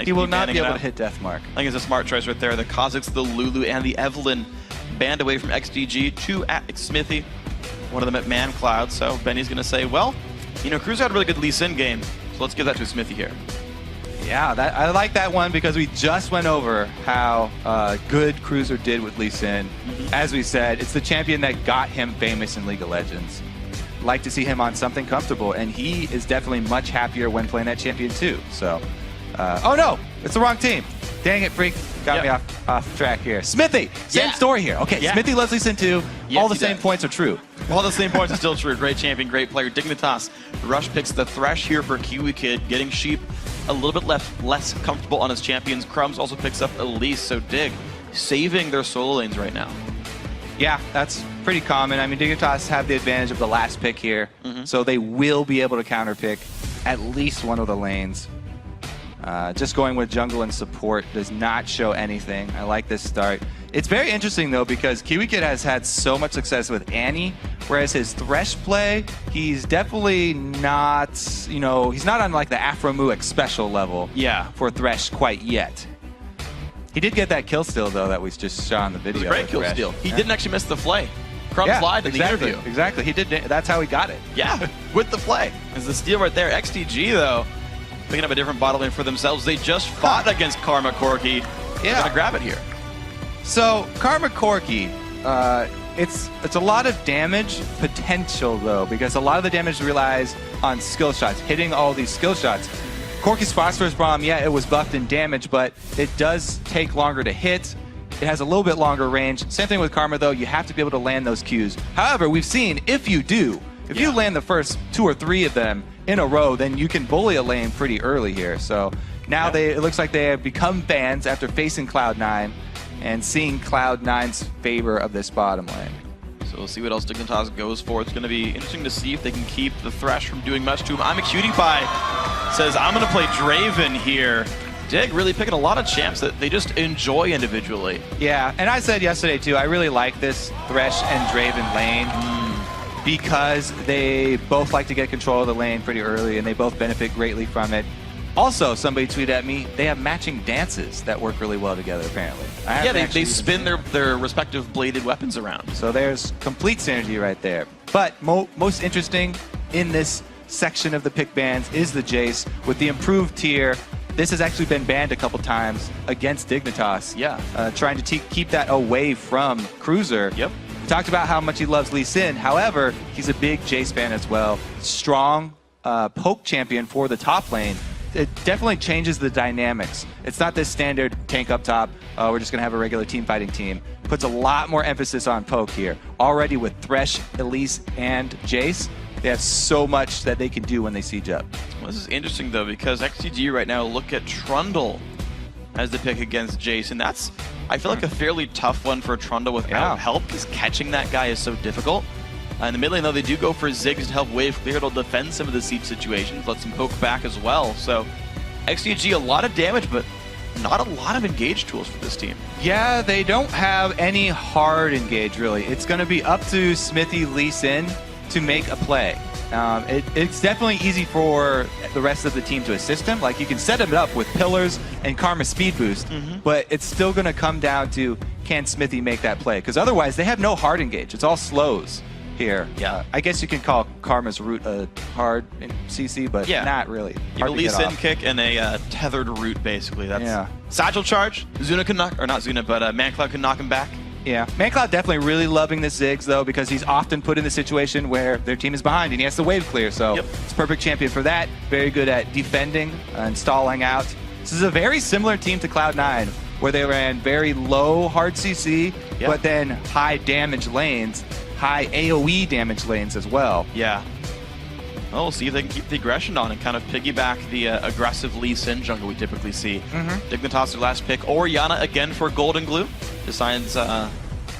He will not be able to hit Deathmark. I think it's a smart choice right there. The Kazakhs, the Lulu, and the Evelyn banned away from XDG, 2 at Smithy, one of them at Man Cloud. So Benny's going to say, well, you know, Cruiser had a really good Lee Sin game, so let's give that to Smithy here. Yeah, I like that one because we just went over how good Cruiser did with Lee Sin. As we said, it's the champion that got him famous in League of Legends. Like to see him on something comfortable, and he is definitely much happier when playing that champion too. So, oh no, it's the wrong team. Dang it, Freak. Got me off track here. Smithy, same story here. Okay, Smithy loves Lee Sin too. All the same points are true. All the same points are still true. Great champion, great player. Dignitas. Rush picks the Thresh here for Kiwi Kid, getting Sheep a little bit less comfortable on his champions. Crumbs also picks up Elise, so Dig saving their solo lanes right now. Yeah, that's pretty common. I mean, Dignitas have the advantage of the last pick here, so they will be able to counterpick at least one of the lanes. Just going with jungle and support does not show anything. I like this start. It's very interesting, though, because Kiwi Kid has had so much success with Annie, whereas his Thresh play, he's definitely not, you know, he's not on like the Afromuic special level for Thresh quite yet. He did get that kill steal, though, that we just saw in the video. It was a great kill steal. He didn't actually miss the flay. Crumbs lied in the interview. Exactly. He did. That's how he got it. Yeah, with the flay. There's the steal right there. XDG, though, picking up a different bottle lane for themselves. They just fought against Karma Corki. They're going to grab it here. So, Karma Corki, it's a lot of damage potential, though, because a lot of the damage relies on skill shots, hitting all these skill shots. Corki's Phosphorus Bomb, yeah, it was buffed in damage, but it does take longer to hit. It has a little bit longer range. Same thing with Karma, though. You have to be able to land those Qs. However, we've seen if you land the first 2 or 3 of them in a row, then you can bully a lane pretty early here. So now it looks like they have become fans after facing Cloud9 and seeing Cloud9's favor of this bottom lane. So we'll see what else Dignitas goes for. It's going to be interesting to see if they can keep the Thresh from doing much to him. I'm a Cutie Pie says, I'm going to play Draven here. Dig really picking a lot of champs that they just enjoy individually. Yeah, and I said yesterday too, I really like this Thresh and Draven lane because they both like to get control of the lane pretty early and they both benefit greatly from it. Also, somebody tweeted at me, they have matching dances that work really well together, apparently. Yeah, they spin their respective bladed weapons around. So there's complete synergy right there. But most interesting in this section of the pick bans is the Jace with the improved tier. This has actually been banned a couple times against Dignitas. Yeah. Trying to keep that away from Cruiser. Yep. We talked about how much he loves Lee Sin. However, he's a big Jace fan as well. Strong poke champion for the top lane. It definitely changes the dynamics. It's not this standard tank up top, we're just going to have a regular team fighting team. Puts a lot more emphasis on poke here. Already with Thresh, Elise, and Jace, they have so much that they can do when they siege up. Well, this is interesting, though, because XDG right now look at Trundle as the pick against Jace, and that's, I feel like, a fairly tough one for Trundle without help, because catching that guy is so difficult. In the mid lane, though, they do go for Ziggs to help wave clear. It'll defend some of the siege situations, let some poke back as well. So XDG, a lot of damage, but not a lot of engage tools for this team. Yeah, they don't have any hard engage, really. It's going to be up to Smithy, Lee Sin to make a play. It's definitely easy for the rest of the team to assist him. Like, you can set him up with pillars and Karma speed boost, but it's still going to come down to, can Smithy make that play? Because otherwise, they have no hard engage. It's all slows here. Yeah. I guess you can call Karma's root a hard in CC, but not really. You have a Lee Sin kick and a tethered root, basically. That's Satchel Charge. Zuna can knock, or not Zuna, but Mancloud can knock him back. Yeah, Mancloud definitely really loving this Ziggs, though, because he's often put in the situation where their team is behind and he has to wave clear, so it's perfect champion for that. Very good at defending and stalling out. This is a very similar team to Cloud9, where they ran very low hard CC, but then high damage lanes, high AoE damage lanes as well. Yeah. Well, we'll see if they can keep the aggression on and kind of piggyback the aggressive Lee Sin jungle we typically see. Dignitas their last pick, or Yana again for Golden Glue. Decides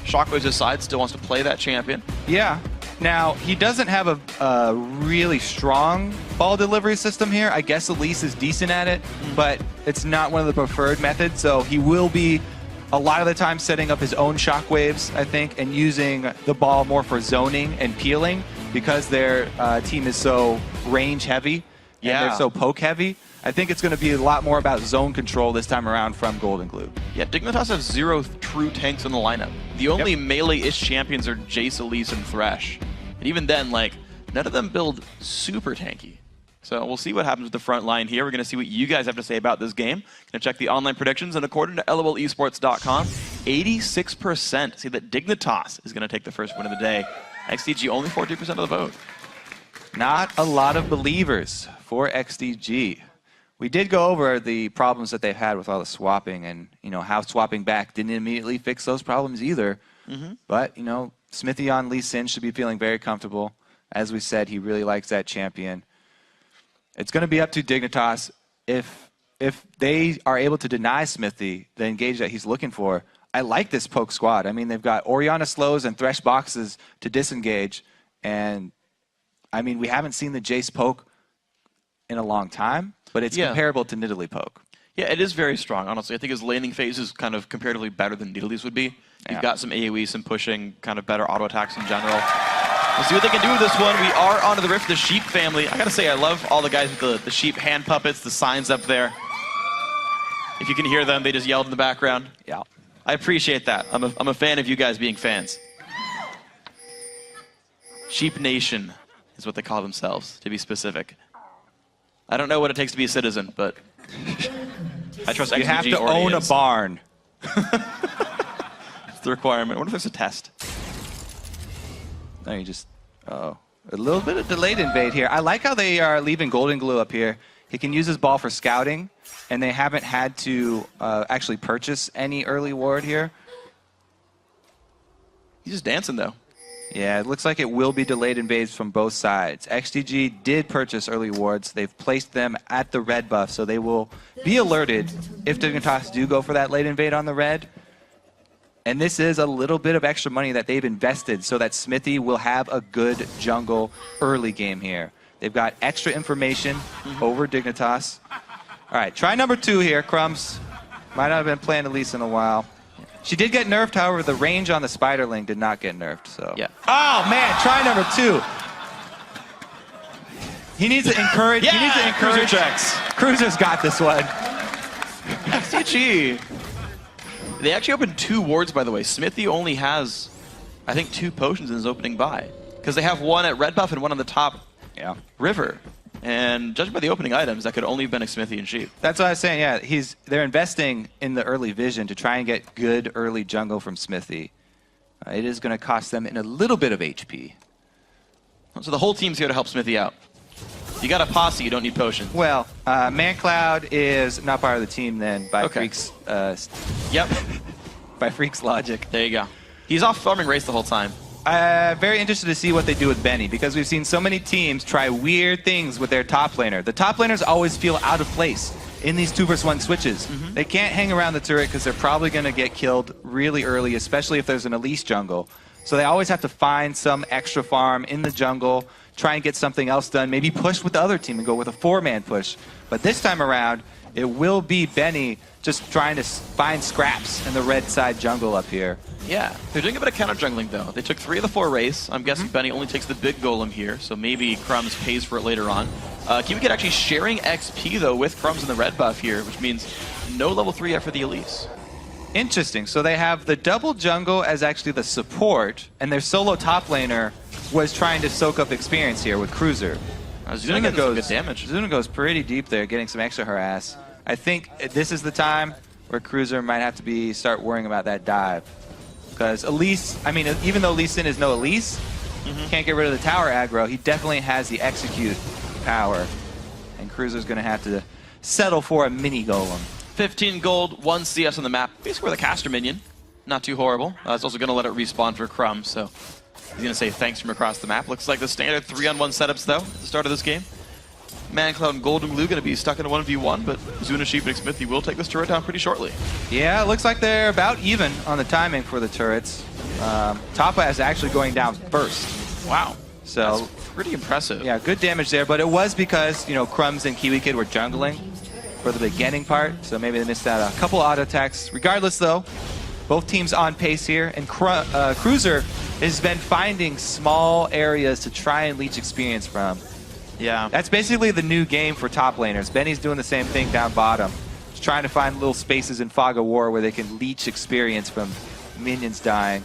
Shockwave's aside, still wants to play that champion. Yeah. Now, he doesn't have a really strong ball delivery system here. I guess Elise is decent at it, but it's not one of the preferred methods, so he will be a lot of the time setting up his own shockwaves, I think, and using the ball more for zoning and peeling because their team is so range heavy and they're so poke heavy. I think it's going to be a lot more about zone control this time around from Golden Glue. Yeah, Dignitas have 0 true tanks in the lineup. The only melee-ish champions are Jace, Elise, and Thresh. And even then, like, none of them build super tanky. So we'll see what happens with the front line here. We're going to see what you guys have to say about this game. Going to check the online predictions, and according to LOLesports.com, 86% say that Dignitas is going to take the first win of the day. XDG only 42% of the vote. Not a lot of believers for XDG. We did go over the problems that they've had with all the swapping, and how swapping back didn't immediately fix those problems either. But Smithy on Lee Sin should be feeling very comfortable. As we said, he really likes that champion. It's going to be up to Dignitas. If they are able to deny Smithy the engage that he's looking for, I like this poke squad. I mean, they've got Orianna slows and Thresh boxes to disengage, and I mean, we haven't seen the Jace poke in a long time, but it's comparable to Nidalee poke. Yeah, it is very strong, honestly. I think his laning phase is kind of comparatively better than Nidalee's would be. You've got some AoE, some pushing, kind of better auto attacks in general. We'll see what they can do with this one. We are onto the Rift, the Sheep family. I gotta say, I love all the guys with the sheep hand puppets, the signs up there. If you can hear them, they just yelled in the background. Yeah. I appreciate that. I'm a fan of you guys being fans. Sheep Nation is what they call themselves, to be specific. I don't know what it takes to be a citizen, but I trust XDG. You have to own a barn. It's the requirement. I wonder if there's a test. No, you just... a little bit of delayed invade here. I like how they are leaving Golden Glue up here. He can use his ball for scouting, and they haven't had to actually purchase any early ward here. He's just dancing, though. Yeah, it looks like it will be delayed invades from both sides. XDG did purchase early wards. They've placed them at the red buff, so they will be alerted if Dignitas do go for that late invade on the red. And this is a little bit of extra money that they've invested so that Smithy will have a good jungle early game here. They've got extra information over Dignitas. All right, try number 2 here, Crumbs. Might not have been playing Elise in a while. She did get nerfed, however, the range on the Spiderling did not get nerfed. So. Yeah. Oh, man, try number 2. He needs to encourage. Yeah, he needs to encourage. Cruiser checks. Cruiser's got this one. XDG. They actually opened 2 wards, by the way. Smithy only has, I think, 2 potions in his opening buy. Because they have one at red buff and one on the top river. And judging by the opening items, that could only have been a Smithy and Sheep. That's what I was saying, yeah. They're investing in the early vision to try and get good early jungle from Smithy. It is going to cost them in a little bit of HP. So the whole team's here to help Smithy out. You got a posse, you don't need potions. Well, ManCloud is not part of the team then by Freak's... by Freak's logic. There you go. He's off farming race the whole time. Very interested to see what they do with Benny, because we've seen so many teams try weird things with their top laner. The top laners always feel out of place in these 2-versus-1 switches. They can't hang around the turret because they're probably going to get killed really early, especially if there's an Elise jungle. So they always have to find some extra farm in the jungle, try and get something else done, maybe push with the other team and go with a 4-man push. But this time around, it will be Benny just trying to find scraps in the red side jungle up here. Yeah, they're doing a bit of counter jungling though. They took 3 of the 4 race. I'm guessing Benny only takes the big golem here, so maybe Crumbs pays for it later on. Kiwikid actually sharing XP though with Crumbs in the red buff here, which means no level 3 yet for the Elise. Interesting. So they have the double jungle as actually the support, and their solo top laner was trying to soak up experience here with Cruiser. Zuna goes good damage. Zuna goes pretty deep there, getting some extra harass. I think this is the time where Cruiser might have to start worrying about that dive. Because Elise, I mean, even though Lee Sin is no Elise, can't get rid of the tower aggro, he definitely has the execute power. And Cruiser's going to have to settle for a mini golem. 15 gold, 1 CS on the map. Basically with a caster minion. Not too horrible. It's also going to let it respawn for Crumb, so he's going to say thanks from across the map. Looks like the standard 3-on-1 setups, though, at the start of this game. ManCloud and Golden Glue going to be stuck in a 1v1, but Zuna, Sheep, and Smithy will take this turret down pretty shortly. Yeah, it looks like they're about even on the timing for the turrets. Toppa is actually going down first. Wow. So that's pretty impressive. Yeah, good damage there, but it was because, Crumbs and Kiwikid were jungling for the beginning part, so maybe they missed out a couple auto attacks. Regardless, though, both teams on pace here, and Cruiser has been finding small areas to try and leech experience from. Yeah. That's basically the new game for top laners. Benny's doing the same thing down bottom. Just trying to find little spaces in Fog of War where they can leech experience from minions dying.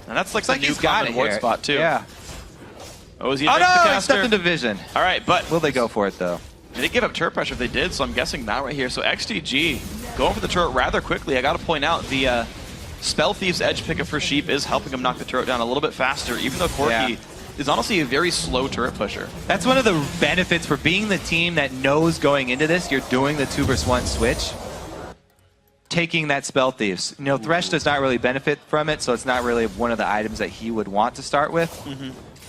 And that's like the new common ward spot, too. Yeah. Oh, is he Oh, the no, he caster? stepped into vision. All right, but... Will they go for it, though? They give up turret pressure if they did, so I'm guessing not right here. So XDG going for the turret rather quickly. I got to point out the Spell Thief's edge pickup for Sheep is helping him knock the turret down a little bit faster, even though Corki is honestly a very slow turret pusher. That's one of the benefits for being the team that knows going into this, you're doing the 2v1 switch. Taking that Spell Thieves. You know, Thresh does not really benefit from it, so it's not really one of the items that he would want to start with.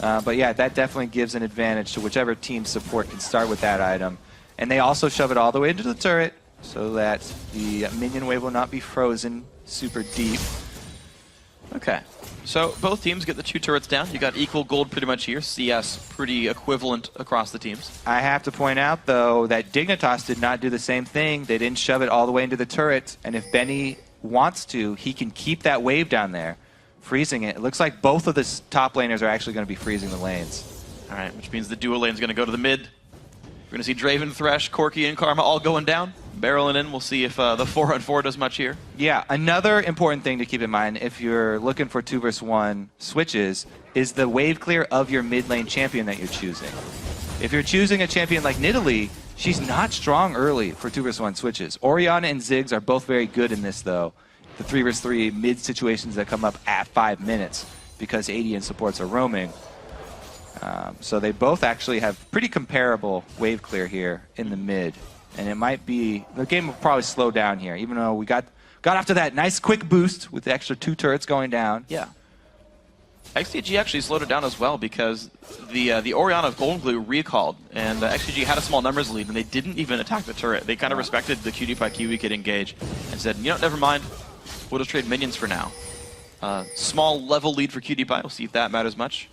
But yeah, that definitely gives an advantage to whichever team support can start with that item. And they also shove it all the way into the turret so that the minion wave will not be frozen super deep. Okay, so both teams get the 2 turrets down. You got equal gold pretty much here. CS pretty equivalent across the teams. I have to point out, though, that Dignitas did not do the same thing. They didn't shove it all the way into the turret. And if Benny wants to, he can keep that wave down there, freezing it. It looks like both of the top laners are actually going to be freezing the lanes. All right, which means the duo lane is going to go to the mid. We're going to see Draven, Thresh, Corki, and Karma all going down. Barreling in. We'll see if the 4-on-4 does much here. Yeah, another important thing to keep in mind if you're looking for 2v1 switches is the wave clear of your mid lane champion that you're choosing. If you're choosing a champion like Nidalee, she's not strong early for 2v1 switches. Orianna and Ziggs are both very good in this, though. The 3v3 mid situations that come up at 5 minutes because AD and supports are roaming. So they both actually have pretty comparable wave clear here in the mid. And it might be, the game will probably slow down here, even though we got after that nice quick boost with the extra 2 turrets going down. Yeah. XDG actually slowed it down as well because the Orianna of Golden Glue recalled, and XDG had a small numbers lead, and they didn't even attack the turret. They kind of respected the QT Kiwi Kid engage and said, you know, never mind, we'll just trade minions for now. Small level lead for QT. We'll see if that matters much.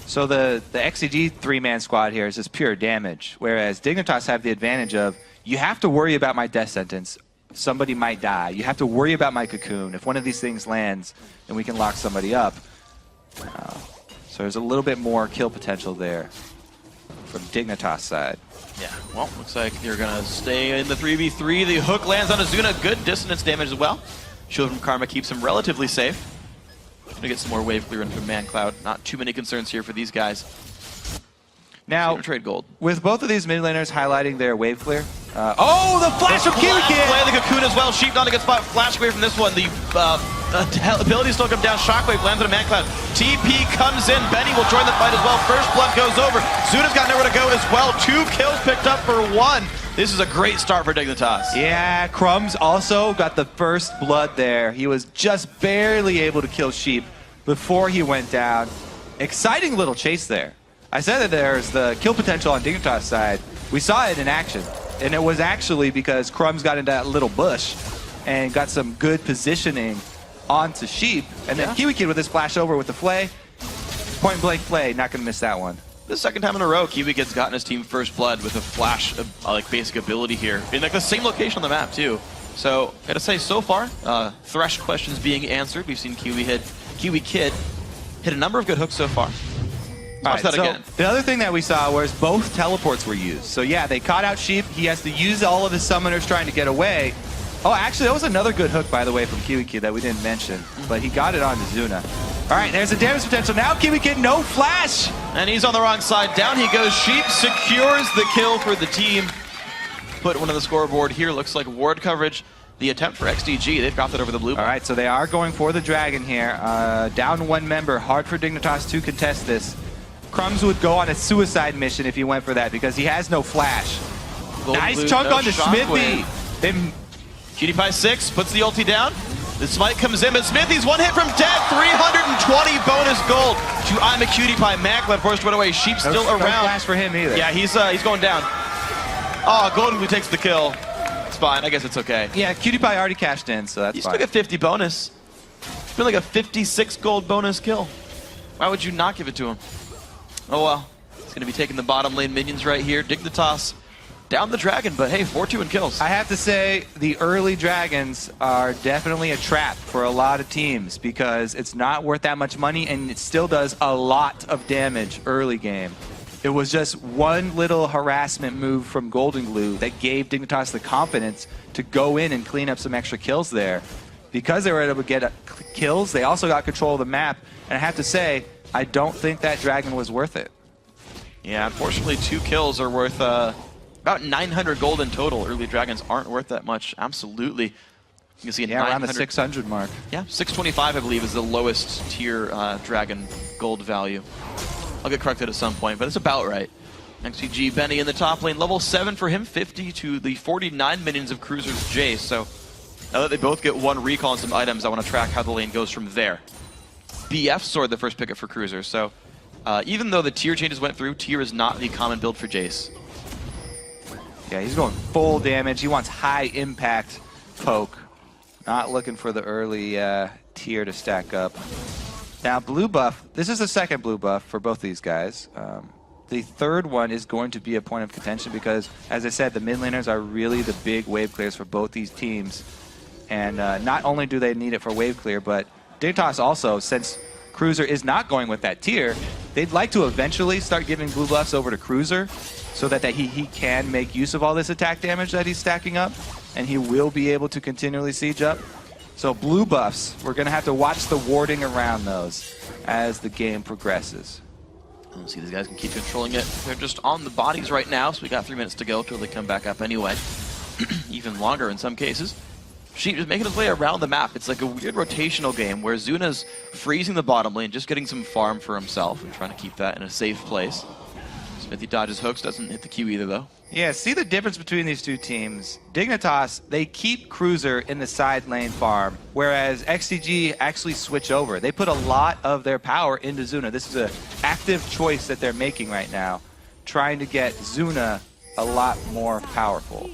So the XDG 3-man squad here is just pure damage, whereas Dignitas have the advantage of, you have to worry about my death sentence. Somebody might die. You have to worry about my cocoon. If one of these things lands, then we can lock somebody up. So there's a little bit more kill potential there from Dignitas side. Yeah, well, looks like they're going to stay in the 3v3. The hook lands on Azuna. Good dissonance damage as well. Shield from Karma keeps him relatively safe. Gonna get some more wave clear in from Man Cloud. Not too many concerns here for these guys. Now, trade gold. With both of these mid laners highlighting their wave clear. Oh, the flash from Kiwi Kid! Play the cocoon as well. Sheep not a good spot. Flash away from this one. The ability still come down. Shockwave lands on a Man Cloud. TP comes in. Benny will join the fight as well. First blood goes over. Zuna's got nowhere to go as well. 2 kills picked up for 1. This is a great start for Dignitas. Yeah, Crumbs also got the first blood there. He was just barely able to kill Sheep before he went down. Exciting little chase there. I said that there's the kill potential on Dignitas' side. We saw it in action. And it was actually because Crumbs got into that little bush and got some good positioning onto Sheep. And then Kiwi Kid with his flash over with the flay. Point blank play, not going to miss that one. The second time in a row, Kiwi Kid's gotten his team first blood with a flash of like basic ability here. In like the same location on the map too. So, gotta say, so far, Thresh questions being answered. We've seen Kiwi Kid hit a number of good hooks so far. Watch that again. The other thing that we saw was both teleports were used. So yeah, they caught out Sheep. He has to use all of his summoners trying to get away. Oh, actually, that was another good hook, by the way, from Kiwi Kid that we didn't mention. But he got it on to Zuna. All right, there's the damage potential. Now Kiwi Kid, no flash! And he's on the wrong side. Down he goes. Sheep secures the kill for the team. Put one on the scoreboard here. Looks like ward coverage. The attempt for XDG, they've dropped it over the blue bar. All right, so they are going for the dragon here. Down 1 member. Hard for Dignitas to contest this. Crumbs would go on a suicide mission if he went for that because he has no flash. Nice chunk on the Smithy. QT 6 puts the ulti down. The smite comes in, but Smithy's one hit from dead. 320 bonus gold to I'm a QT. Macklin forced one away. Sheep still around. No flash for him either. Yeah, he's going down. Oh, Golden Glue takes the kill. It's fine. I guess it's okay. Yeah, QT already cashed in, so that's He's fine. still got 50 bonus. It's been like a 56 gold bonus kill. Why would you not give it to him? Oh well. He's going to be taking the bottom lane minions right here. Dignitas down the dragon, but hey, 4-2 in kills. I have to say, the early dragons are definitely a trap for a lot of teams because it's not worth that much money and it still does a lot of damage early game. It was just one little harassment move from Golden Glue that gave Dignitas the confidence to go in and clean up some extra kills there. Because they were able to get kills, they also got control of the map. And I have to say, I don't think that dragon was worth it. Yeah, unfortunately, 2 kills are worth about 900 gold in total. Early dragons aren't worth that much. Absolutely. You can see around the 600 mark. Yeah, 625, I believe, is the lowest tier dragon gold value. I'll get corrected at some point, but it's about right. XDG Benny in the top lane, level 7 for him, 50 to the 49 minions of Cruiser's Jace. So now that they both get 1 recall and some items, I want to track how the lane goes from there. BF Sword, the first pickup for Cruiser. So even though the tier changes went through, tier is not the common build for Jace. Yeah, he's going full damage. He wants high impact poke. Not looking for the early tier to stack up. Now, blue buff, this is the second blue buff for both these guys. The third one is going to be a point of contention because, as I said, the mid laners are really the big wave clears for both these teams. And not only do they need it for wave clear, but Dignitas also, since Cruiser is not going with that tier, they'd like to eventually start giving blue buffs over to Cruiser so that he can make use of all this attack damage that he's stacking up, and he will be able to continually siege up. So blue buffs, we're going to have to watch the warding around those as the game progresses. Let's see, these guys can keep controlling it. They're just on the bodies right now, so we got 3 minutes to go till they come back up anyway. Even longer in some cases. Sheep is making his way around the map. It's like a weird rotational game where Zuna's freezing the bottom lane, just getting some farm for himself and trying to keep that in a safe place. Smithy dodges hooks, doesn't hit the Q either though. Yeah, see the difference between these two teams. Dignitas, they keep Cruiser in the side lane farm, whereas XDG actually switch over. They put a lot of their power into Zuna. This is an active choice that they're making right now, trying to get Zuna a lot more powerful.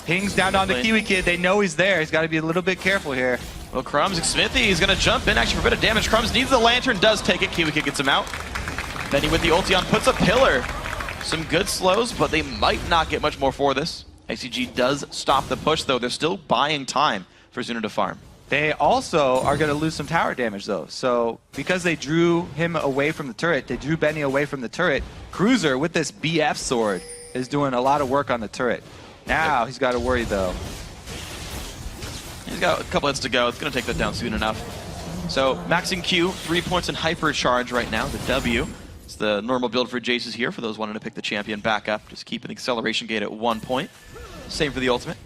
Pings down on the Kiwi Kid. They know he's there. He's got to be a little bit careful here. Well, Crumbs, Smithy, he's going to jump in actually for a bit of damage. Crumbs needs the lantern, does take it. Kiwi Kid gets him out. Benny with the ulti on puts a pillar. Some good slows, but they might not get much more for this. XDG does stop the push, though. They're still buying time for Zuna to farm. They also are going to lose some tower damage, though. So because they drew him away from the turret, they drew Benny away from the turret, Cruiser with this BF sword is doing a lot of work on the turret. Now he's got to worry, though. He's got a couple hits to go. It's going to take that down soon enough. So maxing Q, 3 points in hyper charge right now, the W. It's the normal build for Jace's here for those wanting to pick the champion back up. Just keep an acceleration gate at 1 point. Same for the ultimate.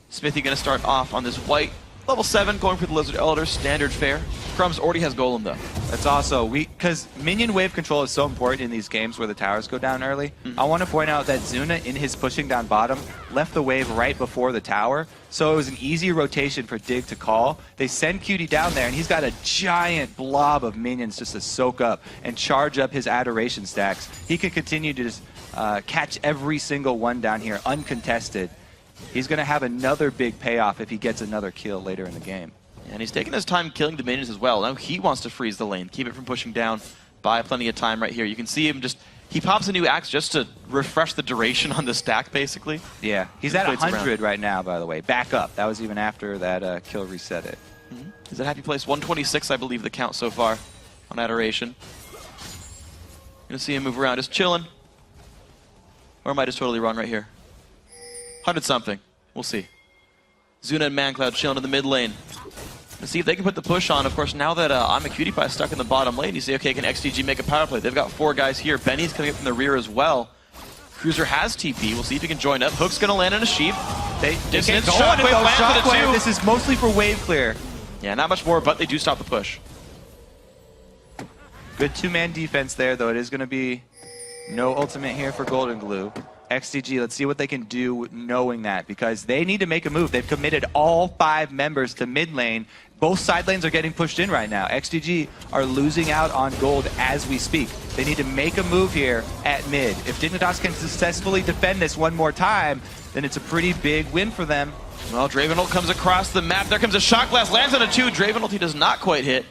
Smithy going to start off on this white. Level 7 going for the Lizard Elder, standard fare. Crumbs already has Golem though. That's also, because minion wave control is so important in these games where the towers go down early. I want to point out that Zuna, in his pushing down bottom, left the wave right before the tower. So it was an easy rotation for Dig to call. They send Cutie down there and he's got a giant blob of minions just to soak up and charge up his adoration stacks. He can continue to just catch every single one down here uncontested. He's going to have another big payoff if he gets another kill later in the game. And he's taking his time killing the minions as well. Now he wants to freeze the lane, keep it from pushing down, buy plenty of time right here. You can see him just, he pops a new axe just to refresh the duration on the stack, basically. Yeah, he's at 100 right now, by the way. Back up. That was even after that kill reset it. He's at happy place 126, I believe, the count so far on adoration. Gonna see him move around, just chilling. Or am I just totally wrong right here? 100-something. We'll see. Zuna and ManCloud chilling in the mid lane. Let's see if they can put the push on. Of course, now that I'm a Cutie Pie stuck in the bottom lane, you say, okay, can XDG make a power play? They've got 4 guys here. Benny's coming up from the rear as well. Cruiser has TP. We'll see if he can join up. Hook's going to land in a sheep. They get Shockwave lands on a 2. This is mostly for wave clear. Yeah, not much more, but they do stop the push. Good 2-man defense there, though. It is going to be no ultimate here for Golden Glue. XDG, let's see what they can do knowing that, because they need to make a move. They've committed all 5 members to mid lane. Both side lanes are getting pushed in right now. XDG are losing out on gold as we speak. They need to make a move here at mid. If Dignitas can successfully defend this one more time, then it's a pretty big win for them. Well, Dravenholt comes across the map. There comes a Shock Blast, lands on a 2. Dravenholt, he does not quite hit.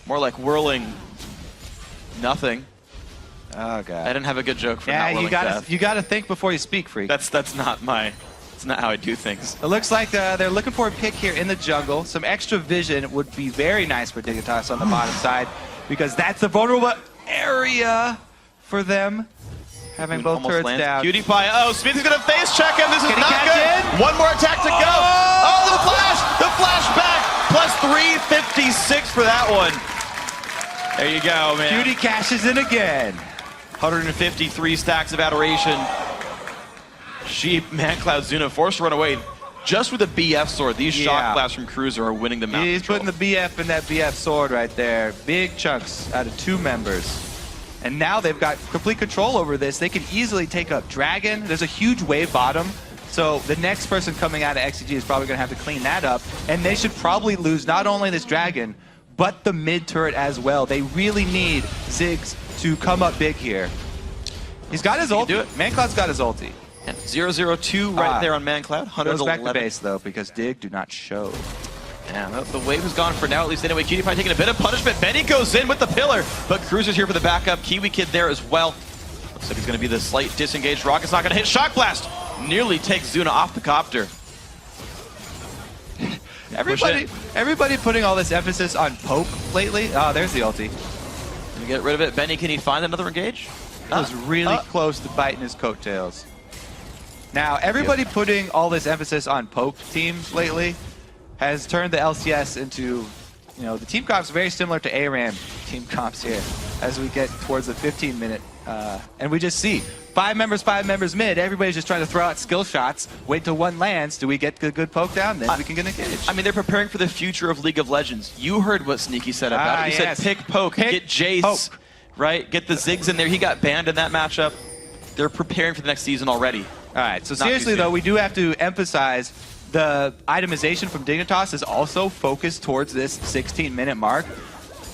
More like whirling nothing. Oh god. I didn't have a good joke for yeah, not willing death. you gotta think before you speak, freak. That's not how I do things. It looks like they're looking for a pick here in the jungle. Some extra vision would be very nice for Dignitas on the bottom side, because that's the vulnerable area for them. Having both turrets down. PewDiePie, oh, Smithy's gonna face check him. This is Can he not catch good. in? One more attack to go. Oh, the flash back. Plus 356 for that one. There you go, man. Cutie cashes in again. 153 stacks of adoration. Sheep, ManCloud, Zuna forced to run away just with a BF sword. These shock blasts from Cruiser are winning the map. He's control. putting the BF in that BF sword right there. Big chunks out of 2 members. And now they've got complete control over this. They can easily take up Dragon. There's a huge wave bottom. So the next person coming out of XDG is probably going to have to clean that up. And they should probably lose not only this Dragon, but the mid turret as well. They really need Ziggs to come up big here. He's got his ulti. ManCloud's got his ulti. Yeah, 002 right there on ManCloud. 111. Goes back to base though, because Dig do not show. Yeah, the wave is gone for now, at least anyway. PewDiePie taking a bit of punishment. Benny goes in with the pillar, but Cruiser's here for the backup. Kiwi Kid there as well. Looks like it's going to be the slight disengaged. Rocket's not going to hit. Shock Blast nearly takes Zuna off the copter. Everybody putting all this emphasis on poke lately. Oh, there's the ulti. Gonna get rid of it. Benny, can he find another engage? That was really close to biting his coattails. Now, everybody putting all this emphasis on poke teams lately has turned the LCS into, you know, the team comps very similar to ARAM team comps here as we get towards the 15-minute. And we just see 5 members mid. Everybody's just trying to throw out skill shots. Wait till one lands. Do we get the good poke down? Then we can get engaged. I mean, they're preparing for the future of League of Legends. You heard what Sneaky said about it. He said pick poke, get Jace, right? Get the Ziggs in there. He got banned in that matchup. They're preparing for the next season already. All right, so seriously though, we do have to emphasize the itemization from Dignitas is also focused towards this 16-minute mark.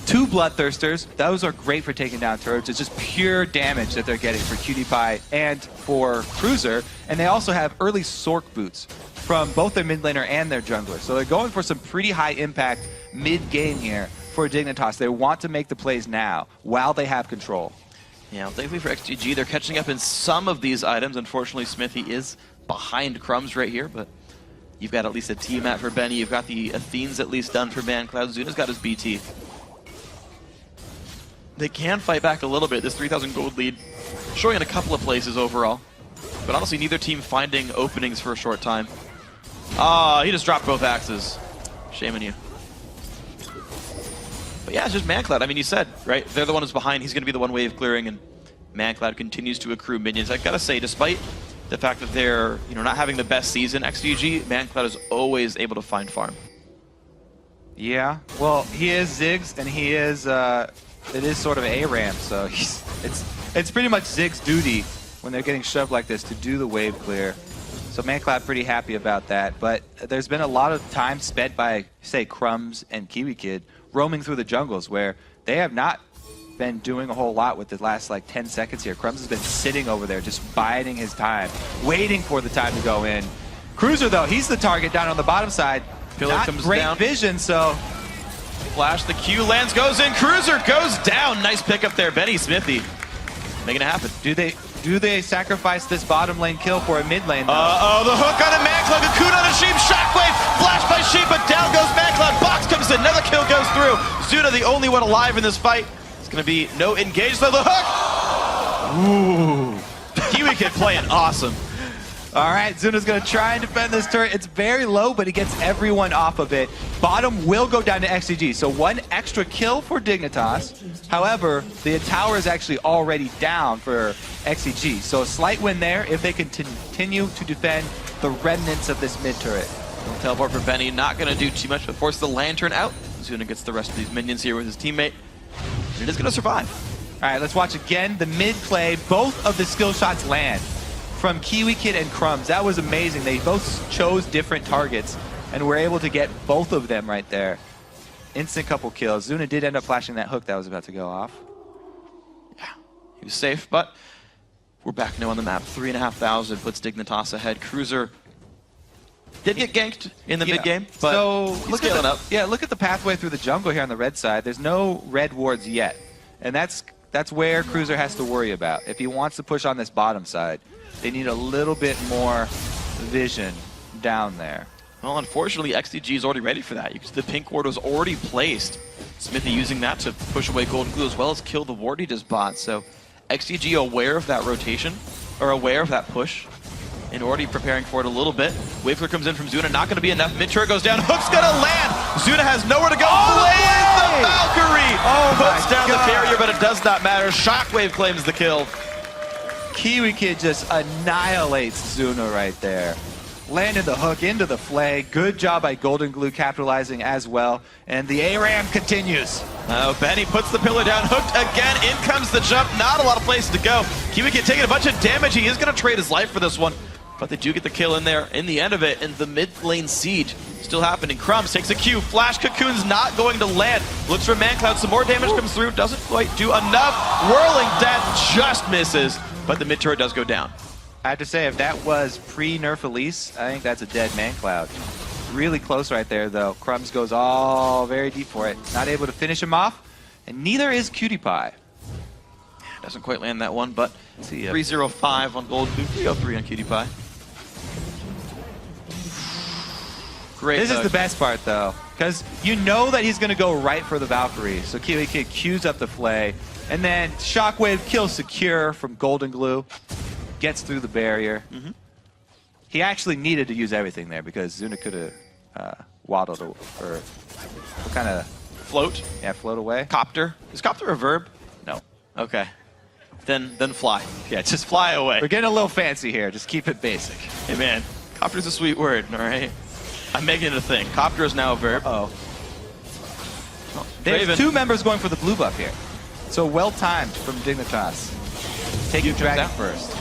2 Bloodthirsters, those are great for taking down turrets. It's just pure damage that they're getting for PewDiePie and for Cruiser. And they also have early Sork boots from both their mid laner and their jungler. So they're going for some pretty high impact mid-game here for Dignitas. They want to make the plays now while they have control. Yeah, thankfully for XDG, they're catching up in some of these items. Unfortunately, Smithy is behind Crumbs right here, but you've got at least a T-Mat for Benny. You've got the Athene's at least done for ManCloud. Zuna's got his BT. They can fight back a little bit. This 3,000 gold lead showing in a couple of places overall. But honestly, neither team finding openings for a short time. Ah, he just dropped both axes. Shame on you. But yeah, it's just ManCloud. I mean, you said, right? They're the one who's behind. He's going to be the one wave clearing, and ManCloud continues to accrue minions. I gotta say, despite the fact that they're not having the best season, XDG, ManCloud is always able to find farm. Yeah, well, he is Ziggs, and he is it is sort of ARAM, so it's pretty much Ziggs' duty when they're getting shoved like this to do the wave clear. So ManCloud pretty happy about that, but there's been a lot of time spent by, say, Crumbs and Kiwi Kid roaming through the jungles where they have not been doing a whole lot with the last like 10 seconds here. Crumbs has been sitting over there just biding his time, waiting for the time to go in. Cruiser though, he's the target down on the bottom side. Pillar Not comes great down. Vision, so Flash, the Q lands, goes in, Cruiser goes down. Nice pick up there, Benny Smithy. Making it happen. Do they sacrifice this bottom lane kill for a mid lane though? The hook on a ManCloud, a Cocoon on a Sheep, Shockwave, flash by Sheep, but down goes ManCloud, box comes in, another kill goes through. Zuna the only one alive in this fight. It's gonna be no engage, though the hook! Ooh. Kiwi Kid playing awesome. All right, Zuna's gonna try and defend this turret. It's very low, but he gets everyone off of it. Bottom will go down to XDG, so 1 extra kill for Dignitas. However, the tower is actually already down for XDG, so a slight win there if they can continue to defend the remnants of this mid turret. Teleport for Benny, not gonna do too much, but force the Lantern out. Zuna gets the rest of these minions here with his teammate. It is gonna survive. All right, let's watch again. The mid play, both of the skill shots land from Kiwi Kid and Crumbs. That was amazing. They both chose different targets and were able to get both of them right there. Instant couple kills. Zuna did end up flashing that hook that was about to go off. Yeah, he was safe, but we're back now on the map. 3,500 puts Dignitas ahead. Cruiser did get ganked in the mid game, but so he's scaling up. Yeah, look at the pathway through the jungle here on the red side. There's no red wards yet, and that's That's where Cruiser has to worry about. If he wants to push on this bottom side, they need a little bit more vision down there. Well, unfortunately, XDG is already ready for that. You can see the pink ward was already placed. Smithy using that to push away Golden Glue as well as kill the ward he just bought. So XDG aware of that rotation, or aware of that push, and already preparing for it a little bit. Wave clear comes in from Zuna, not going to be enough. Mid turret goes down, Hook's going to land! Zuna has nowhere to go, plays the Valkyrie! Puts down the barrier, but it does not matter. Shockwave claims the kill. Kiwi Kid just annihilates Zuna right there. Landed the hook into the flag. Good job by Golden Glue capitalizing as well. And the ARAM continues. Oh, Benny puts the pillar down, hooked again, in comes the jump, not a lot of places to go. Kiwi Kid taking a bunch of damage, he is going to trade his life for this one. But they do get the kill in there in the end of it, and the mid lane siege still happening. Crumbs takes a Q, Flash Cocoon's not going to land. Looks for ManCloud, some more damage comes through, doesn't quite do enough. Whirling Death just misses, but the mid turret does go down. I have to say, if that was pre-nerf Elise, I think that's a dead ManCloud. Really close right there, though. Crumbs goes all very deep for it. Not able to finish him off, and neither is Cutie Pie. Doesn't quite land that one, but 305 on Golden Glue, 303 on Cutie Pie. Great. This is the best part, though, because you know that he's going to go right for the Valkyrie. So Kiwi Kid cues up the flay, and then Shockwave kills secure from Golden Glue. Gets through the barrier. He actually needed to use everything there because Zuna could have waddled or what kind of float? Yeah, float away. Copter. Is copter a verb? No. Okay. Then fly. Yeah, just fly away. We're getting a little fancy here. Just keep it basic. Hey man, copter's a sweet word. All right. I'm making it a thing. Copter is now a verb. Oh. There's two members going for the blue buff here. So well timed from Dignitas. Taking Dragon first.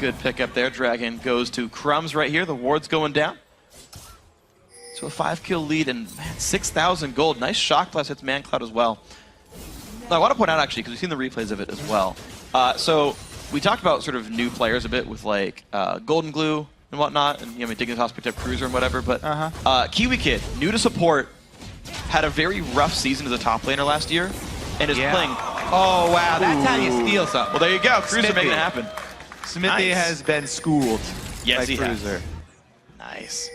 Good pickup there. Dragon goes to Crumbs right here. The ward's going down. So a 5-kill lead and man, 6,000 gold. Nice shock blast hits ManCloud as well. Now, I want to point out actually, because we've seen the replays of it as well. So we talked about sort of new players a bit with like Golden Glue and whatnot, and you know, Dignitas picked up Cruiser and whatever. But Kiwi Kid, new to support, had a very rough season as a top laner last year, and is playing. Oh wow, that's how you steal something. Well, there you go. Cruiser Smithy. making it happen. Smithy has been schooled by he Cruiser. Has. Nice.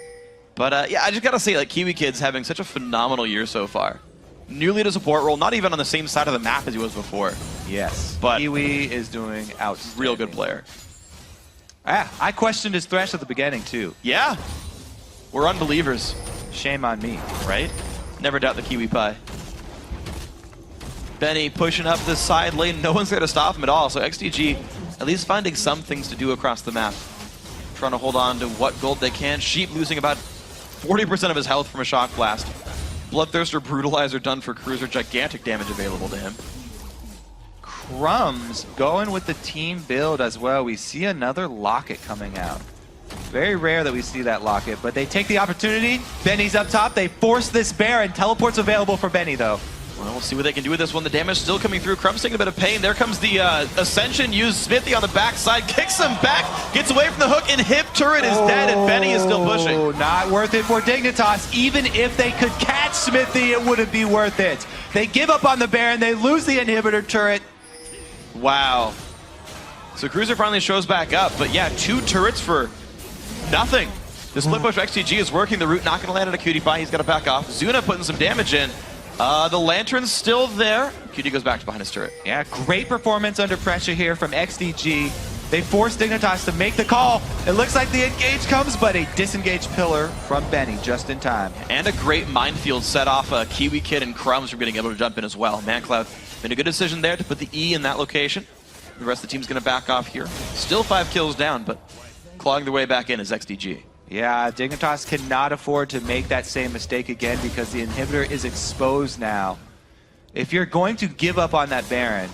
But yeah, I just gotta say, like, Kiwi Kid's having such a phenomenal year so far. Newly to support role, not even on the same side of the map as he was before. Yes, but Kiwi is doing outstanding. Real good player. I questioned his thresh at the beginning too. Yeah, we're unbelievers. Shame on me, right? Never doubt the Kiwi Pie. Benny pushing up this side lane. No one's there to stop him at all. So XDG at least finding some things to do across the map. Trying to hold on to what gold they can. Sheep losing about 40% of his health from a shock blast. Bloodthirster, Brutalizer done for Cruiser. Gigantic damage available to him. Crumbs going with the team build as well. We see another Locket coming out. Very rare that we see that Locket, but they take the opportunity. Benny's up top. They force this Baron. Teleport's available for Benny, though. Well, we'll see what they can do with this one. The damage still coming through. Crumbs taking a bit of pain. There comes the Ascension. Use Smithy on the backside. Kicks him back. Gets away from the hook. And Hip Turret is dead. And Benny is still pushing. Oh, not worth it for Dignitas. Even if they could catch Smithy, it wouldn't be worth it. They give up on the Baron. They lose the inhibitor turret. Wow. So Cruiser finally shows back up. But yeah, 2 turrets for nothing. The split push XTG is working. The root not going to land on a Cutie Pie. He's got to back off. Zuna putting some damage in. The Lantern's still there. Cutie goes back to behind his turret. Yeah, great performance under pressure here from XDG. They force Dignitas to make the call. It looks like the engage comes, but a disengaged pillar from Benny just in time. And a great minefield set off Kiwi Kid and Crumbs from getting able to jump in as well. ManCloud made a good decision there to put the E in that location. The rest of the team's going to back off here. Still 5 kills down, but clawing their way back in is XDG. Yeah, Dignitas cannot afford to make that same mistake again because the inhibitor is exposed now. If you're going to give up on that Baron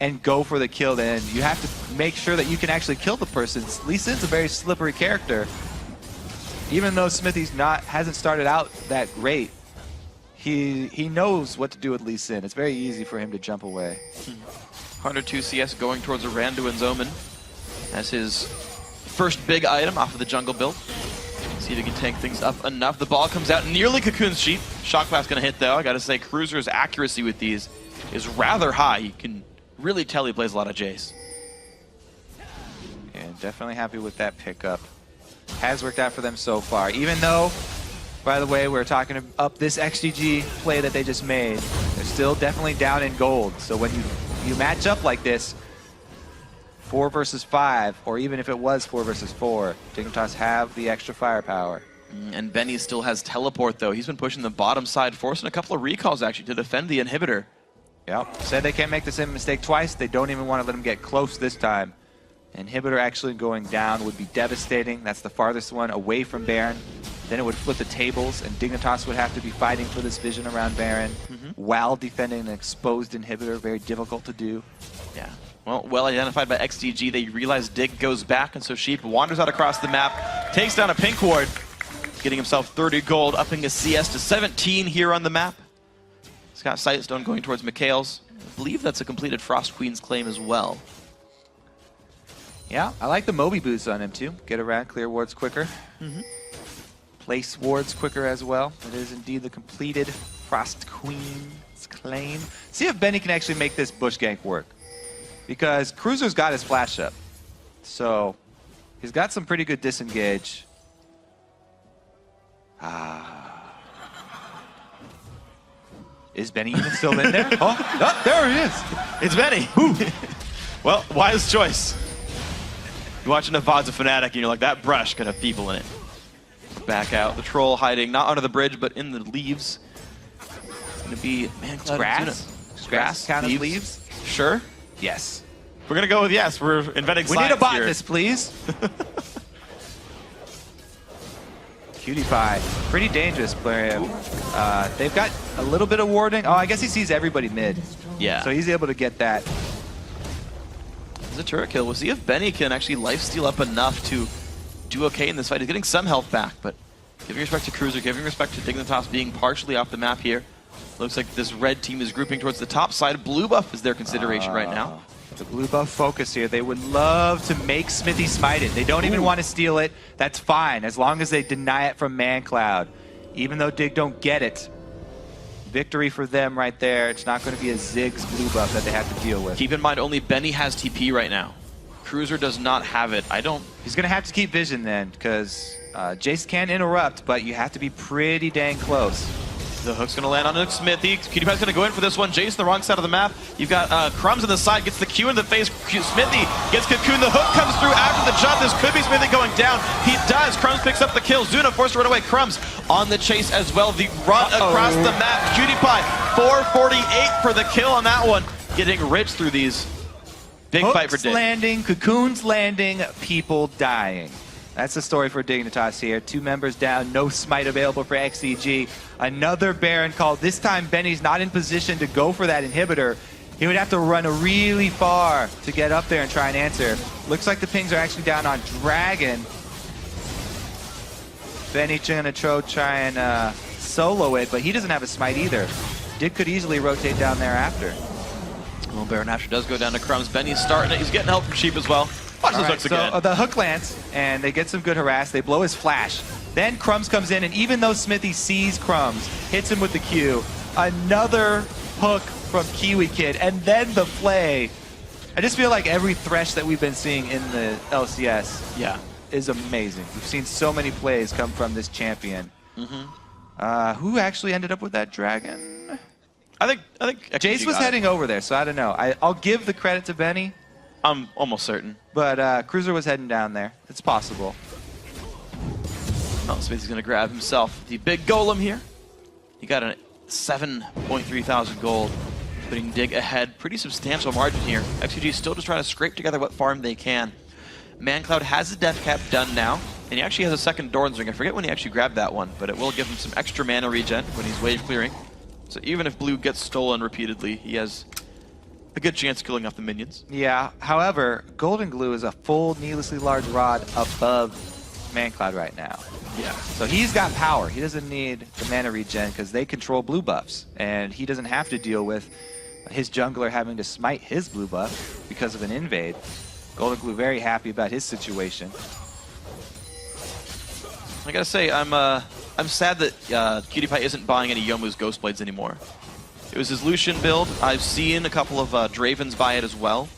and go for the kill, then you have to make sure that you can actually kill the person. Lee Sin's a very slippery character. Even though Smithy's hasn't started out that great, he knows what to do with Lee Sin. It's very easy for him to jump away. 102 CS going towards a Randuin's Omen as his first big item off of the jungle build. See if he can tank things up enough. The ball comes out nearly Cocoon's Sheep. Shock Blast gonna hit though. I gotta say, Cruiser's accuracy with these is rather high. You can really tell he plays a lot of Jace. And definitely happy with that pickup. Has worked out for them so far. Even though, by the way, we're talking up this XDG play that they just made, they're still definitely down in gold. So when you match up like this, 4 versus 5, or even if it was 4 versus 4, Dignitas have the extra firepower. And Benny still has teleport, though. He's been pushing the bottom side, forcing a couple of recalls, actually, to defend the inhibitor. Yep. Said they can't make the same mistake twice. They don't even want to let him get close this time. Inhibitor actually going down would be devastating. That's the farthest one away from Baron. Then it would flip the tables, and Dignitas would have to be fighting for this vision around Baron while defending an exposed inhibitor. Very difficult to do. Yeah. Well identified by XDG. They realize Dig goes back, and so Sheep wanders out across the map, takes down a pink ward, getting himself 30 gold, upping his CS to 17 here on the map. He's got Sightstone going towards Mikhail's. I believe that's a completed Frost Queen's claim as well. Yeah, I like the Moby boost on him too. Get around, clear wards quicker. Place wards quicker as well. It is indeed the completed Frost Queen's claim. See if Benny can actually make this bush gank work. Because Cruiser's got his flash up. So he's got some pretty good disengage. Is Benny even still in there? Oh, there he is. It's Benny. Well, wise choice. You're watching a VOD's a Fnatic and you're like, that brush could have people in it. Back out. The troll hiding not under the bridge, but in the leaves. It's going to be, man, grass. Grass count as leaves? Sure. Yes. We're going to go with yes. We're inventing we science need a botanist, please. Cutie Pie. Pretty dangerous player. They've got a little bit of warding. Oh, I guess he sees everybody mid. Yeah. So he's able to get that. It's a turret kill. We'll see if Benny can actually lifesteal up enough to do okay in this fight. He's getting some health back, but giving respect to Cruiser, giving respect to Dignitas being partially off the map here. Looks like this red team is grouping towards the top side. Blue buff is their consideration right now. The blue buff focus here. They would love to make Smithy smite it. They don't even want to steal it. That's fine, as long as they deny it from ManCloud. Even though Dig don't get it, victory for them right there. It's not going to be a Ziggs blue buff that they have to deal with. Keep in mind, only Benny has TP right now. Cruiser does not have it. He's going to have to keep vision then, because Jace can interrupt, but you have to be pretty dang close. The hook's going to land on Smithy. Cutie Pie's going to go in for this one. Jace on the wrong side of the map. You've got Crumbs on the side, gets the Q in the face. Smithy gets cocooned. The hook comes through after the jump. This could be Smithy going down. He does. Crumbs picks up the kill. Zuna forced to run away. Crumbs on the chase as well. The run across the map. Cutie Pie, 448 for the kill on that one. Getting rich through these. Big Hooks fight for Dig. Landing, cocoons landing, people dying. That's the story for Dignitas here. 2 members down, no smite available for XDG. Another Baron call. This time Benny's not in position to go for that inhibitor. He would have to run really far to get up there and try and answer. Looks like the pings are actually down on Dragon. Benny gonna try and solo it, but he doesn't have a smite either. Dig could easily rotate down there after. Well, Baron Asher does go down to Crumbs. Benny's starting it. He's getting help from Sheep as well. Watch those hooks again. So the hook lands, and they get some good harass. They blow his flash. Then Crumbs comes in, and even though Smithy sees Crumbs, hits him with the Q, another hook from Kiwi Kid, and then the play. I just feel like every Thresh that we've been seeing in the LCS is amazing. We've seen so many plays come from this champion. Who actually ended up with that dragon? I think Jace was heading over there, so I don't know. I'll give the credit to Benny. I'm almost certain. But Cruiser was heading down there. It's possible. Oh, Smithy's going to grab himself the big golem here. He got a 7.3 thousand gold, putting Dig ahead. Pretty substantial margin here. XDG still just trying to scrape together what farm they can. ManCloud has the death cap done now, and he actually has a second Doran's Ring. I forget when he actually grabbed that one, but it will give him some extra mana regen when he's wave clearing. So even if blue gets stolen repeatedly, he has a good chance of killing off the minions. Yeah, however, Golden Glue is a full needlessly large rod above ManCloud right now. Yeah. So he's got power. He doesn't need the mana regen because they control blue buffs, and he doesn't have to deal with his jungler having to smite his blue buff because of an invade. Golden Glue very happy about his situation. I gotta say, I'm sad that Cutie Pie isn't buying any Yomu's Ghost Blades anymore. It was his Lucian build. I've seen a couple of Dravens by it as well.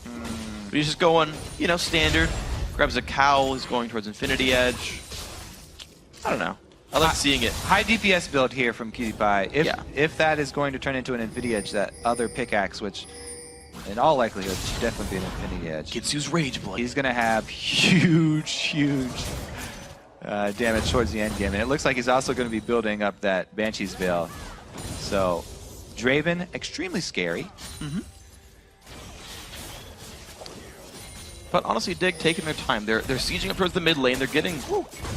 But he's just going, you know, standard. Grabs a cowl, he's going towards Infinity Edge. I don't know. I like seeing it. High DPS build here from PewDiePie. If that is going to turn into an Infinity Edge, that other pickaxe, which in all likelihood should definitely be an Infinity Edge. Kitsu's Rage Blade. He's going to have huge damage towards the end game. And it looks like he's also going to be building up that Banshee's Veil. So, Draven, extremely scary. But honestly, Dig taking their time. They're sieging up towards the mid lane. They're getting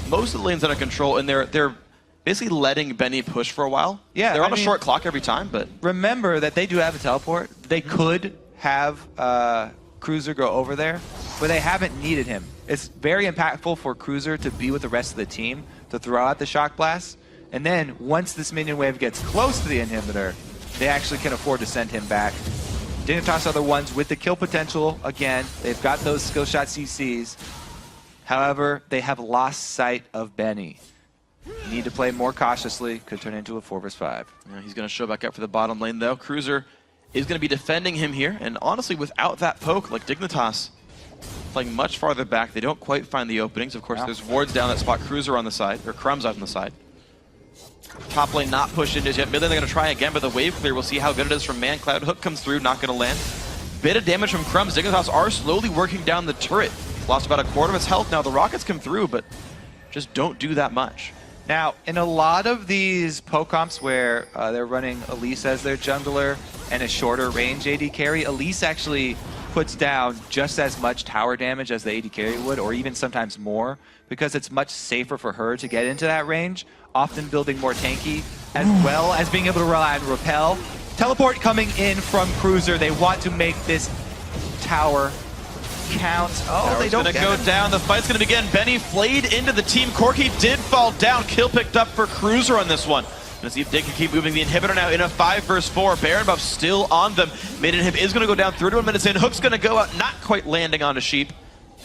most of the lanes under control, and they're basically letting Benny push for a while. Yeah, they're on a short clock every time, but remember that they do have a teleport. They could have Cruiser go over there, but they haven't needed him. It's very impactful for Cruiser to be with the rest of the team to throw out the Shock Blast, and then once this minion wave gets close to the inhibitor, they actually can afford to send him back. Dignitas are the ones with the kill potential. Again, they've got those skill shot CCs. However, they have lost sight of Benny. Need to play more cautiously. Could turn into a 4 vs 5. Yeah, he's going to show back up for the bottom lane, though. Cruiser is going to be defending him here. And honestly, without that poke, like Dignitas playing much farther back, they don't quite find the openings. Of course, there's wards down that spot. Cruiser on the side, or Crumbs out on the side. Top lane not pushed into yet. Mid lane they're going to try again, but the wave clear, we'll see how good it is from Man. Cloud Hook comes through, not going to land. Bit of damage from Crumbs. Dignitas are slowly working down the turret. Lost about a quarter of its health. Now the rockets come through, but just don't do that much. Now, in a lot of these poke comps where they're running Elise as their jungler and a shorter range AD carry, Elise actually puts down just as much tower damage as the AD carry would, or even sometimes more, because it's much safer for her to get into that range, often building more tanky, as well as being able to rely on repel. Teleport coming in from Cruiser. They want to make this tower count. Oh, they don't get it. Go down. The fight's going to begin. Benny flayed into the team. Corky did fall down. Kill picked up for Cruiser on this one. Gonna see if Dig can keep moving the inhibitor now in a 5 vs 4. Baron buff still on them. Mid inhib is going to go down 31 minutes in. Hook's going to go out, not quite landing on a sheep.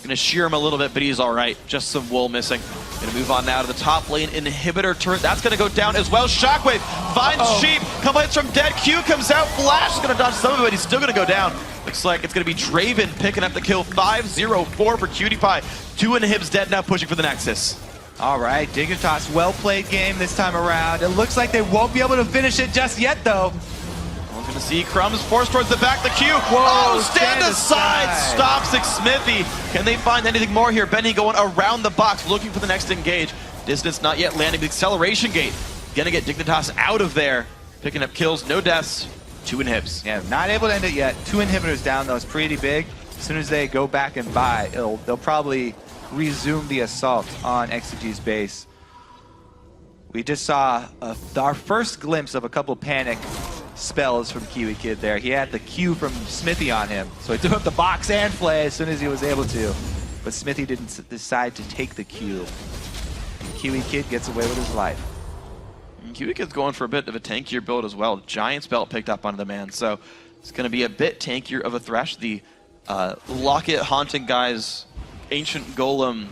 Gonna shear him a little bit, but he's all right. Just some wool missing. Gonna move on now to the top lane. Inhibitor turret, that's gonna go down as well. Shockwave finds sheep. Couple hits from dead. Q comes out. Flash is gonna dodge some of it, but he's still gonna go down. Looks like it's gonna be Draven picking up the kill. 5-0-4 for PewDiePie. 2 inhibs dead now, pushing for the Nexus. All right, Dignitas, well-played game this time around. It looks like they won't be able to finish it just yet, though. We're going to see Crumbs forced towards the back. The Q. Whoa, stand aside. Stops Smithy. Can they find anything more here? Benny going around the box, looking for the next engage. Distance not yet landing. The acceleration gate. Going to get Dignitas out of there. Picking up kills, no deaths. 2 inhibs. Yeah, not able to end it yet. 2 inhibitors down, though. It's pretty big. As soon as they go back and buy, they'll probably resume the assault on XDG's base. We just saw our first glimpse of a couple panic spells from Kiwi Kid there. He had the Q from Smithy on him, so he threw up the box and flay as soon as he was able to. But Smithy didn't decide to take the Q. And Kiwi Kid gets away with his life. And Kiwi Kid's going for a bit of a tankier build as well. Giant's Belt picked up on the man, so it's going to be a bit tankier of a Thresh. The Locket Haunting guys, Ancient Golem,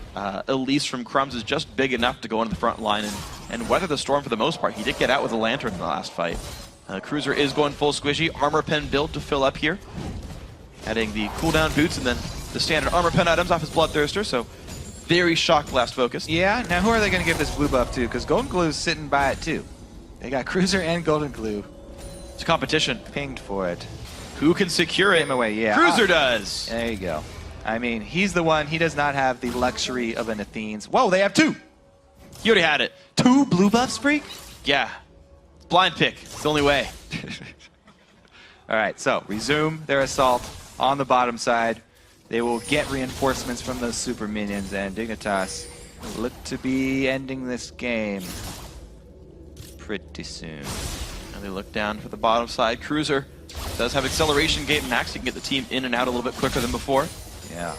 Elise from Crumbs is just big enough to go into the front line and weather the storm for the most part. He did get out with a lantern in the last fight. Cruiser is going full squishy. Armor pen build to fill up here. Adding the cooldown boots and then the standard armor pen items off his Bloodthirster, so very Shock Blast focused. Yeah, now who are they going to give this blue buff to? Because Golden Glue's sitting by it too. They got Cruiser and Golden Glue. It's a competition. Pinged for it. Who can secure it? Away, yeah. Cruiser does. There you go. I mean, he's the one. He does not have the luxury of an Athene's. Whoa, they have 2. You already had it. 2 blue buffs, Freak? Yeah. Blind pick. It's the only way. All right, so resume their assault on the bottom side. They will get reinforcements from those super minions, and Dignitas look to be ending this game pretty soon. And they look down for the bottom side. Cruiser does have acceleration gate max. You can get the team in and out a little bit quicker than before. Yeah.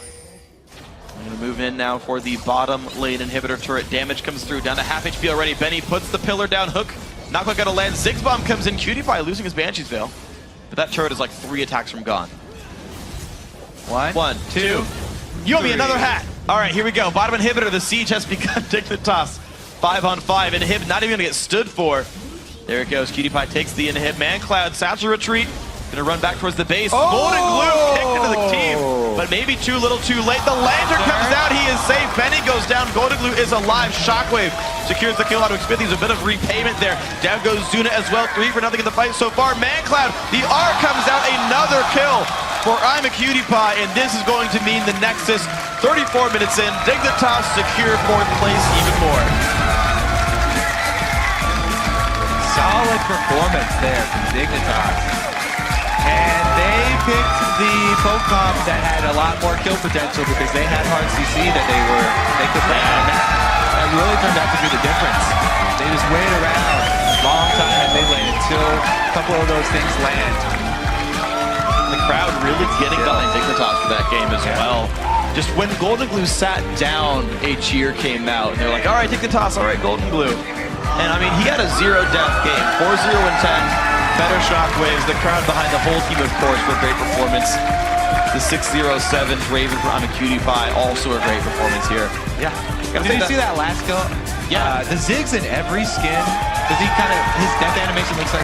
I'm going to move in now for the bottom lane inhibitor turret. Damage comes through, down to half HP already. Benny puts the pillar down. Hook, not quite going to land. Ziggs Bomb comes in. PewDiePie losing his Banshee's Veil. But that turret is like 3 attacks from gone. 1, 2. You owe me another hat. All right, here we go. Bottom inhibitor. The siege has begun. Dignitas 5-on-5. Inhib not even going to get stood for. There it goes. Cutie Pie takes the inhib. ManCloud, satchel retreat. Gonna run back towards the base. Golden Glue kicked into the team, but maybe too little too late. The lantern comes out. He is safe. Benny goes down. Golden Glue is alive. Shockwave secures the kill out of Xmithies. A bit of repayment there. Down goes Zuna as well. 3-0 in the fight so far. ManCloud, the R comes out. Another kill for I'm a Cutie Pie, and this is going to mean the Nexus 34 minutes in. Dignitas secure 4th place even more. Solid performance there from Dignitas. And they picked the poke comp that had a lot more kill potential because they had hard CC that they could land, and that really turned out to be the difference. They just waited around a long time in mid lane until a couple of those things land. The crowd really getting behind Dignitas for that game as well. Just when Golden Glue sat down, a cheer came out, and they're like, all right, Dignitas, all right, Golden Glue. And I mean, he had a 0-death game, 4-0 and 10. Better shockwaves, the crowd behind the whole team, of course, for a great performance. The 6-0-7 Raven from I'm a Cutie Pie, also a great performance here. Yeah. Did you see that last kill? Yeah. The Ziggs in every skin, does he kind of, his death animation looks like